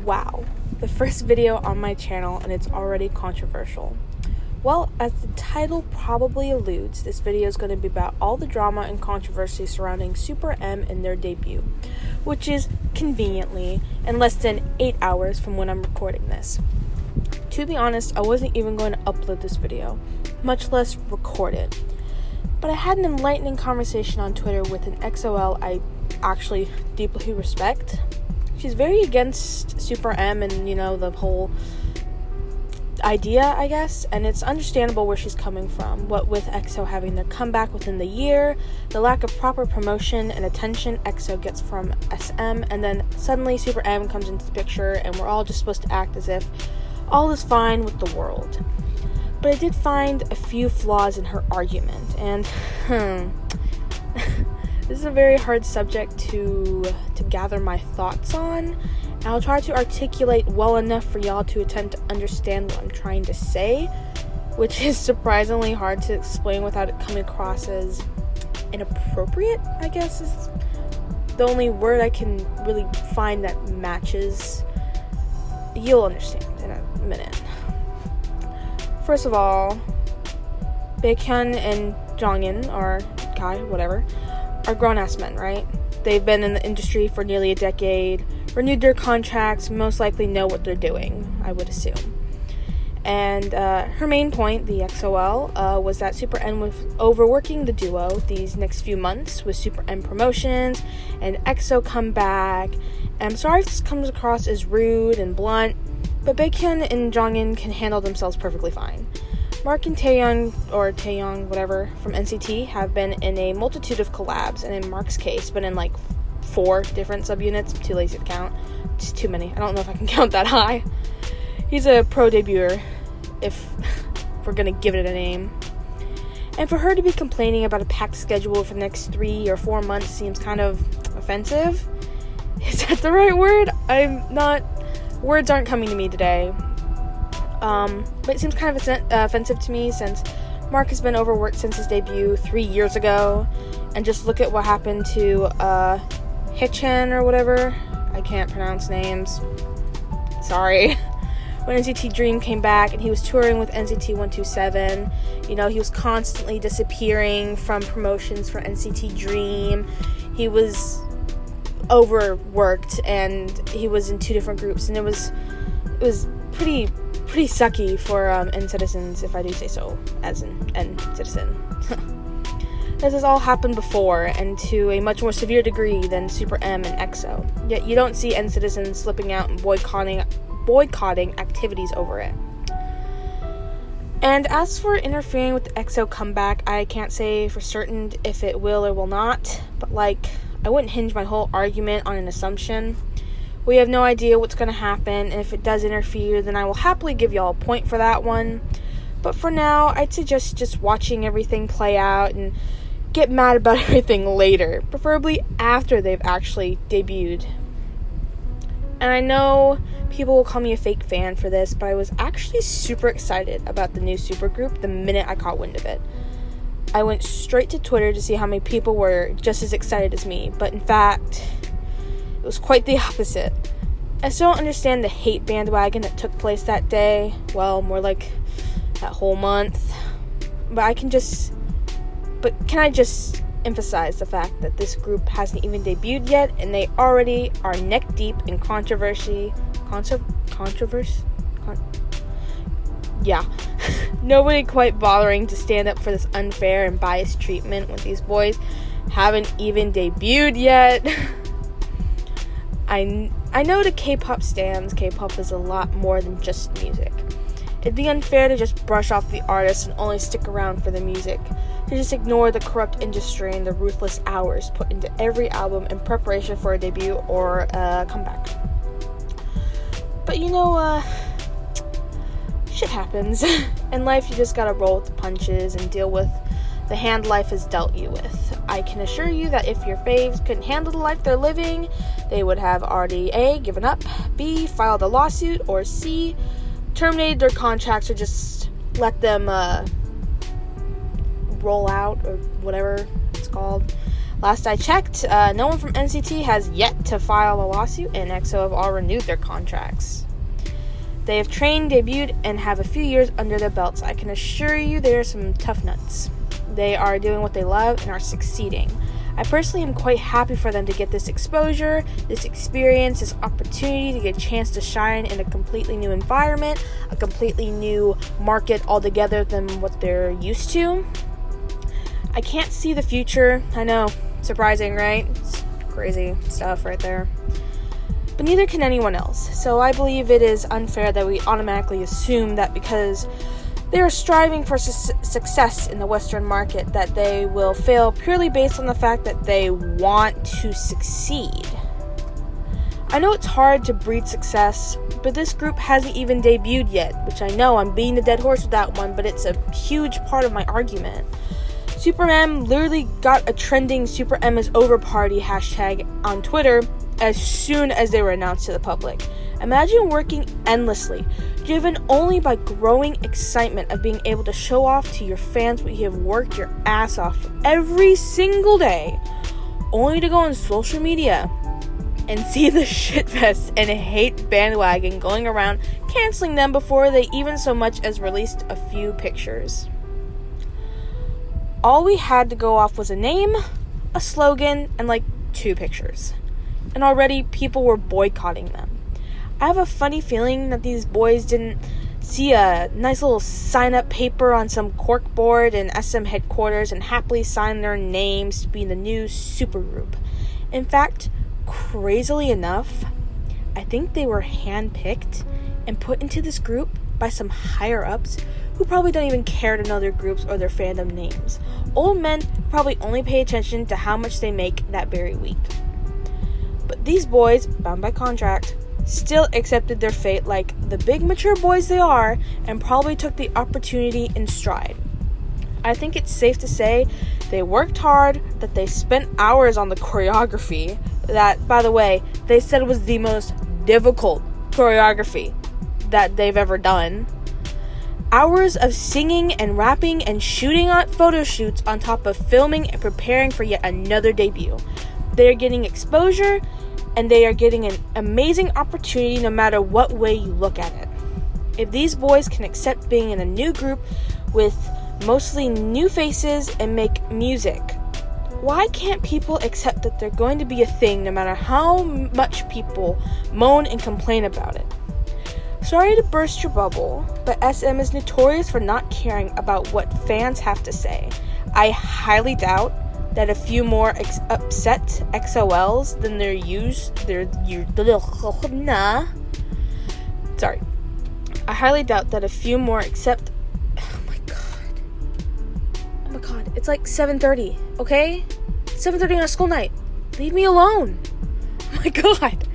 Wow, the first video on my channel and it's already controversial. Well, as the title probably alludes, this video is going to be about all the drama and controversy surrounding SuperM and their debut, which is conveniently in less than 8 hours from when I'm recording this. To be honest, I wasn't even going to upload this video, much less record it. But I had an enlightening conversation on Twitter with an XOL I actually deeply respect. She's very against SuperM and, the whole idea, I guess, and it's understandable where she's coming from. What with EXO having their comeback within the year, the lack of proper promotion and attention EXO gets from SM, and then suddenly SuperM comes into the picture and we're all just supposed to act as if all is fine with the world. But I did find a few flaws in her argument, and this is a very hard subject to gather my thoughts on. And I'll try to articulate well enough for y'all to attempt to understand what I'm trying to say, which is surprisingly hard to explain without it coming across as inappropriate, I guess is the only word I can really find that matches. You'll understand in a minute. First of all, Baekhyun and Jongin, or Kai, whatever, are grown-ass men, right? They've been in the industry for nearly a decade, renewed their contracts, most likely know what they're doing, I would assume. And her main point, the XOL, was that SuperM was overworking the duo these next few months with SuperM promotions and EXO comeback. And I'm sorry if this comes across as rude and blunt, but Baekhyun and Jongin can handle themselves perfectly fine. Mark and Taeyong, or Taeyong, whatever, from NCT have been in a multitude of collabs, and in Mark's case, been in like 4 different subunits. I'm too lazy to count. It's too many. I don't know if I can count that high. He's a pro debuter, if we're gonna give it a name. And for her to be complaining about a packed schedule for the next 3 or 4 months seems kind of offensive. Is that the right word? Words aren't coming to me today. But it seems kind of offensive to me since Mark has been overworked since his debut 3 years ago. And just look at what happened to Hitchin or whatever. I can't pronounce names. Sorry. When NCT Dream came back and he was touring with NCT 127, he was constantly disappearing from promotions for NCT Dream. He was overworked and he was in 2 different groups, and it was pretty sucky for N-citizens, if I do say so, as an N-citizen. This has all happened before, and to a much more severe degree than SuperM and EXO. Yet you don't see N-citizens slipping out and boycotting activities over it. And as for interfering with the EXO comeback, I can't say for certain if it will or will not, but I wouldn't hinge my whole argument on an assumption. We have no idea what's going to happen, and if it does interfere, then I will happily give y'all a point for that one. But for now, I'd suggest just watching everything play out and get mad about everything later, preferably after they've actually debuted. And I know people will call me a fake fan for this, but I was actually super excited about the new supergroup the minute I caught wind of it. I went straight to Twitter to see how many people were just as excited as me, but in fact, it was quite the opposite. I still don't understand the hate bandwagon that took place that day. Well, more like that whole month. But can I just emphasize the fact that this group hasn't even debuted yet, and they already are neck deep in controversy. Yeah. Nobody quite bothering to stand up for this unfair and biased treatment when these boys haven't even debuted yet. I know to K-pop stans, K-pop is a lot more than just music. It'd be unfair to just brush off the artists and only stick around for the music, to just ignore the corrupt industry and the ruthless hours put into every album in preparation for a debut or a comeback. But shit happens. In life, you just gotta roll with the punches and deal with the hand life has dealt you with. I can assure you that if your faves couldn't handle the life they're living, they would have already A, given up, B, filed a lawsuit, or C, terminated their contracts, or just let them roll out, or whatever it's called. Last I checked, no one from NCT has yet to file a lawsuit, and EXO have all renewed their contracts. They have trained, debuted, and have a few years under their belts. I can assure you they are some tough nuts. They are doing what they love and are succeeding. I personally am quite happy for them to get this exposure, this experience, this opportunity to get a chance to shine in a completely new environment, a completely new market altogether than what they're used to. I can't see the future. I know, surprising, right? It's crazy stuff right there. But neither can anyone else. So I believe it is unfair that we automatically assume that because they are striving for success in the Western market, that they will fail purely based on the fact that they want to succeed. I know it's hard to breed success, but this group hasn't even debuted yet, which I know I'm beating the dead horse with that one, but it's a huge part of my argument. SuperM literally got a trending SuperM is over party hashtag on Twitter as soon as they were announced to the public. Imagine working endlessly, driven only by growing excitement of being able to show off to your fans what you have worked your ass off every single day, only to go on social media and see the shitfest and hate bandwagon going around canceling them before they even so much as released a few pictures. All we had to go off was a name, a slogan, and like 2 pictures. And already people were boycotting them. I have a funny feeling that these boys didn't see a nice little sign-up paper on some corkboard in SM headquarters and happily sign their names to be in the new supergroup. In fact, crazily enough, I think they were handpicked and put into this group by some higher-ups who probably don't even care to know their groups or their fandom names. Old men probably only pay attention to how much they make that very week. But these boys, bound by contract, still accepted their fate like the big mature boys they are and probably took the opportunity in stride. I think it's safe to say they worked hard, that they spent hours on the choreography, that, by the way, they said was the most difficult choreography that they've ever done. Hours of singing and rapping and shooting on photo shoots on top of filming and preparing for yet another debut. They are getting exposure, and they are getting an amazing opportunity no matter what way you look at it. If these boys can accept being in a new group with mostly new faces and make music, why can't people accept that they're going to be a thing no matter how much people moan and complain about it? Sorry to burst your bubble, but SM is notorious for not caring about what fans have to say. I highly doubt that a few more upset XOLs than I highly doubt that a few more except... Oh my god. It's like 7:30, okay? 7:30 on a school night. Leave me alone. Oh my god.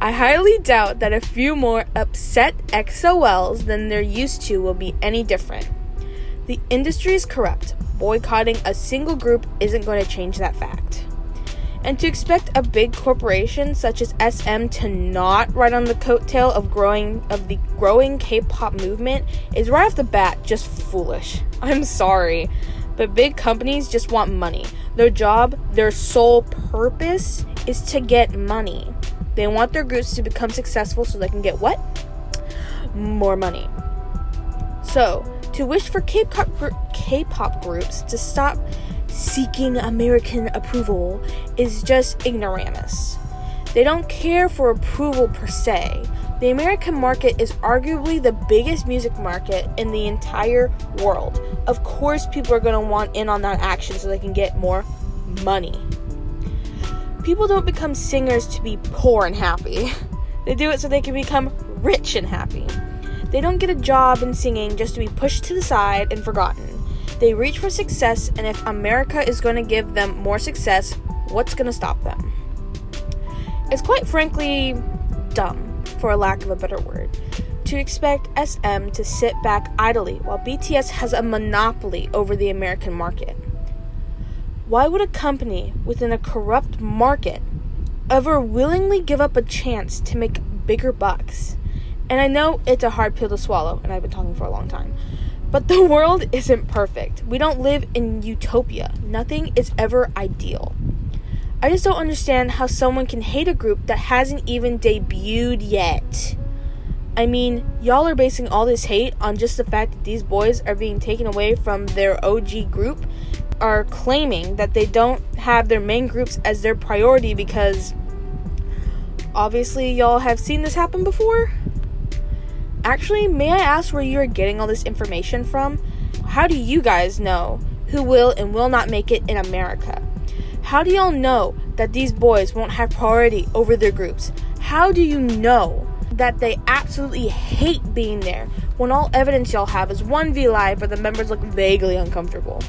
I highly doubt that a few more upset XOLs than they're used to will be any different. The industry is corrupt. Boycotting a single group isn't going to change that fact. And to expect a big corporation such as SM to not ride on the coattail of the growing K-pop movement is right off the bat just foolish. I'm sorry, but big companies just want money. Their job, their sole purpose is to get money. They want their groups to become successful so they can get what? More money. So, to wish for K-pop groups to stop seeking American approval is just ignoramus. They don't care for approval per se. The American market is arguably the biggest music market in the entire world. Of course, people are going to want in on that action so they can get more money. People don't become singers to be poor and happy. They do it so they can become rich and happy. They don't get a job in singing just to be pushed to the side and forgotten. They reach for success, and if America is going to give them more success, what's going to stop them? It's quite frankly dumb, for a lack of a better word, to expect SM to sit back idly while BTS has a monopoly over the American market. Why would a company within a corrupt market ever willingly give up a chance to make bigger bucks? And I know it's a hard pill to swallow, and I've been talking for a long time, But the world isn't perfect. We don't live in utopia. Nothing is ever ideal. I just don't understand how someone can hate a group that hasn't even debuted yet. I mean, y'all are basing all this hate on just the fact that these boys are being taken away from their OG group, are claiming that they don't have their main groups as their priority because obviously y'all have seen this happen before. Actually, may I ask where you're getting all this information from? How do you guys know who will and will not make it in America? How do y'all know that these boys won't have priority over their groups? How do you know that they absolutely hate being there when all evidence y'all have is 1v live where the members look vaguely uncomfortable?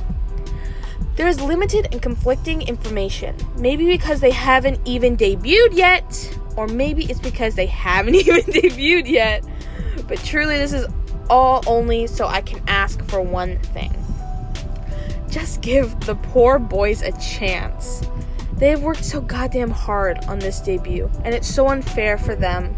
There is limited and conflicting information. Maybe because they haven't even debuted yet, or maybe it's because they haven't even debuted yet. But truly, this is all only so I can ask for one thing. Just give the poor boys a chance. They have worked so goddamn hard on this debut, and it's so unfair for them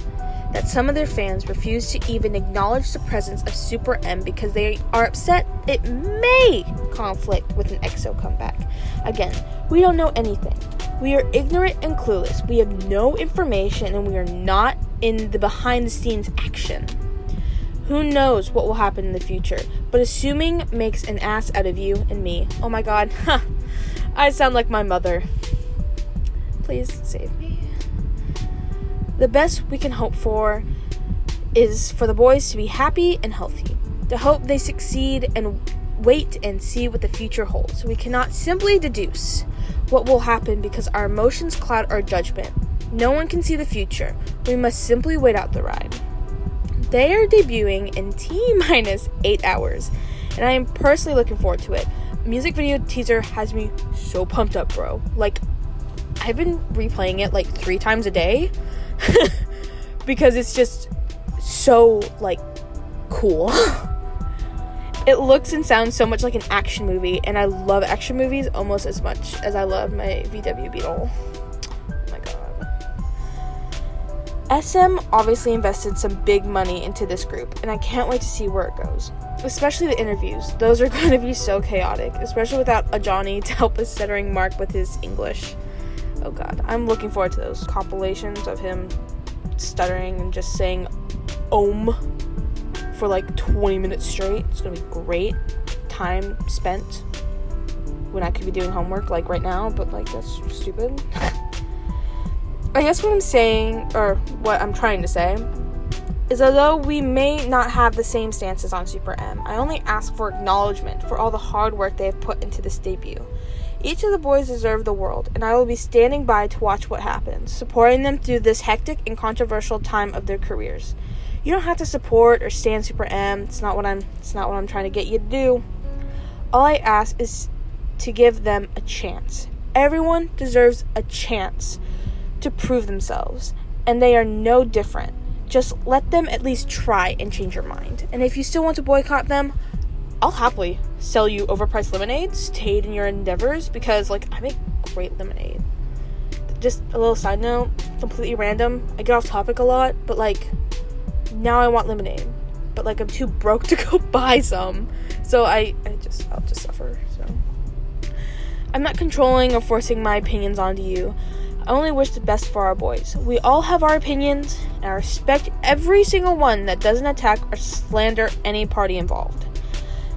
that some of their fans refuse to even acknowledge the presence of SuperM because they are upset it may conflict with an EXO comeback. Again, we don't know anything. We are ignorant and clueless. We have no information, and we are not in the behind-the-scenes action. Who knows what will happen in the future, but assuming makes an ass out of you and me. Oh my god, I sound like my mother. Please save me. The best we can hope for is for the boys to be happy and healthy, to hope they succeed and wait and see what the future holds. We cannot simply deduce what will happen because our emotions cloud our judgment. No one can see the future. We must simply wait out the ride. They are debuting in T-minus 8 hours, and I am personally looking forward to it. Music video teaser has me so pumped up, bro. Like, I've been replaying it like 3 times a day because it's just so, like, cool. It looks and sounds so much like an action movie, and I love action movies almost as much as I love my VW Beetle. SM obviously invested some big money into this group, and I can't wait to see where it goes. Especially the interviews. Those are going to be so chaotic, especially without a Johnny to help a stuttering Mark with his English. Oh god, I'm looking forward to those compilations of him stuttering and just saying for like 20 minutes straight. It's going to be great. Time spent when I could be doing homework like right now, but like that's stupid. I guess what I'm saying, or what I'm trying to say, is although we may not have the same stances on SuperM, I only ask for acknowledgement for all the hard work they have put into this debut. Each of the boys deserve the world, and I will be standing by to watch what happens, supporting them through this hectic and controversial time of their careers. You don't have to support or stand SuperM. It's not what I'm trying to get you to do. All I ask is to give them a chance. Everyone deserves a chance to prove themselves, and they are no different. Just let them at least try and change your mind. And if you still want to boycott them, I'll happily sell you overpriced lemonades to aid in your endeavors because, like, I make great lemonade. Just a little side note, completely random. I get off topic a lot, but, like, now I want lemonade. But, like, I'm too broke to go buy some. So I'll just suffer, so. I'm not controlling or forcing my opinions onto you. I only wish the best for our boys. We all have our opinions, and I respect every single one that doesn't attack or slander any party involved.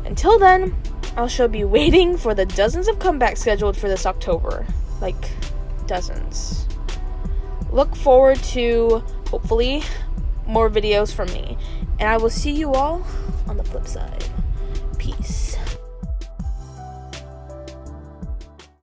Until then, I shall be waiting for the dozens of comebacks scheduled for this October. Like, dozens. Look forward to, hopefully, more videos from me. And I will see you all on the flip side. Peace.